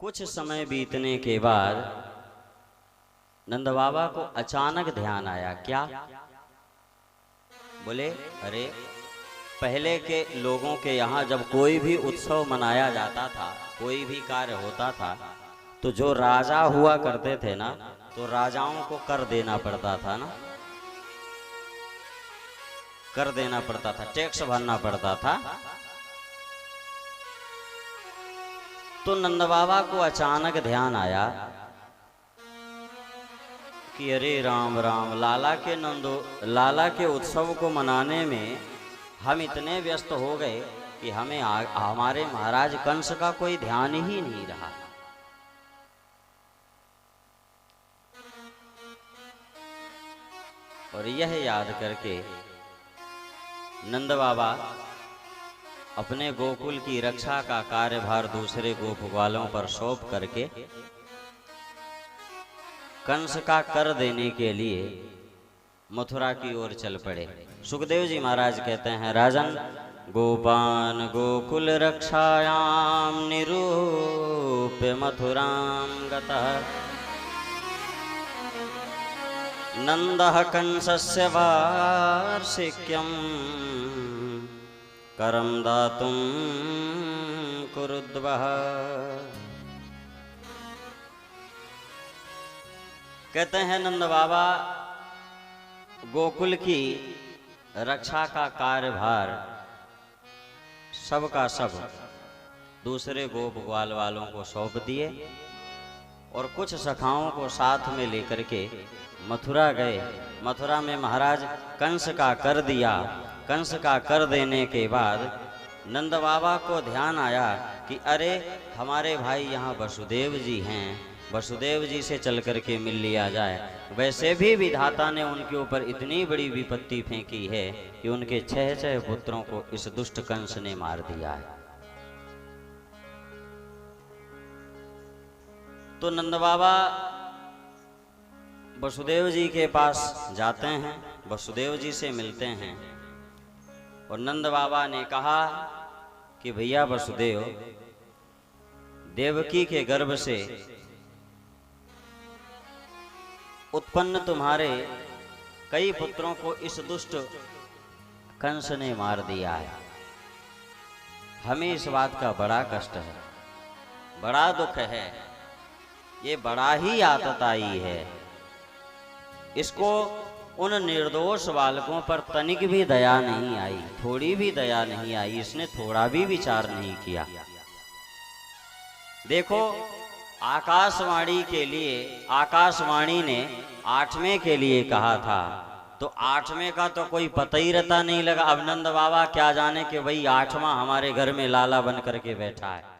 कुछ समय बीतने के बाद नंद बाबा को अचानक ध्यान आया। क्या? बोले, अरे पहले के लोगों के यहाँ जब कोई भी उत्सव मनाया जाता था, कोई भी कार्य होता था, तो जो राजा हुआ करते थे ना, तो राजाओं को कर देना पड़ता था ना, कर देना पड़ता था, टैक्स भरना पड़ता था। तो नंद बाबा को अचानक ध्यान आया कि अरे राम राम, लाला के उत्सव को मनाने में हम इतने व्यस्त हो गए कि हमें हमारे महाराज कंस का कोई ध्यान ही नहीं रहा। और यह याद करके नंद बाबा अपने गोकुल की रक्षा का कार्यभार दूसरे गोप ग्वालों पर सौंप करके कंस का कर देने के लिए मथुरा की ओर चल पड़े। सुखदेव जी महाराज कहते हैं, राजन गोपान गोकुल रक्षायाम निरूप्य मथुराम गतः नंदः कंसस्य वार्षिक्यम् करम दातुम कुरुद्वः। कहते हैं नंद बाबा गोकुल की रक्षा का कार्यभार सब का सब दूसरे गोप ग्वाल वालों को सौंप दिए और कुछ सखाओं को साथ में लेकर के मथुरा गए। मथुरा में महाराज कंस का कर दिया। कंस का कर देने के बाद नंद बाबा को ध्यान आया कि अरे हमारे भाई यहाँ वसुदेव जी हैं, वसुदेव जी से चल करके मिल लिया जाए। वैसे भी विधाता ने उनके ऊपर इतनी बड़ी विपत्ति फेंकी है कि उनके 6 पुत्रों को इस दुष्ट कंस ने मार दिया है। तो नंद बाबा वसुदेव जी के पास जाते हैं, वसुदेव जी से मिलते हैं और नंद बाबा ने कहा कि भैया वसुदेव, देवकी के गर्भ से उत्पन्न तुम्हारे कई पुत्रों को इस दुष्ट कंस ने मार दिया है। हमें इस बात का बड़ा कष्ट है, बड़ा दुख है, ये बड़ा ही आतताई है। इसको उन निर्दोष बालकों पर तनिक भी दया नहीं आई, थोड़ी भी दया नहीं आई, इसने थोड़ा भी विचार नहीं किया। देखो, आकाशवाणी के लिए आकाशवाणी ने 8वें के लिए कहा था, तो 8वें का तो कोई पता ही रहता नहीं लगा। अब नंद बाबा क्या जाने कि भाई 8वां हमारे घर में लाला बन करके बैठा है।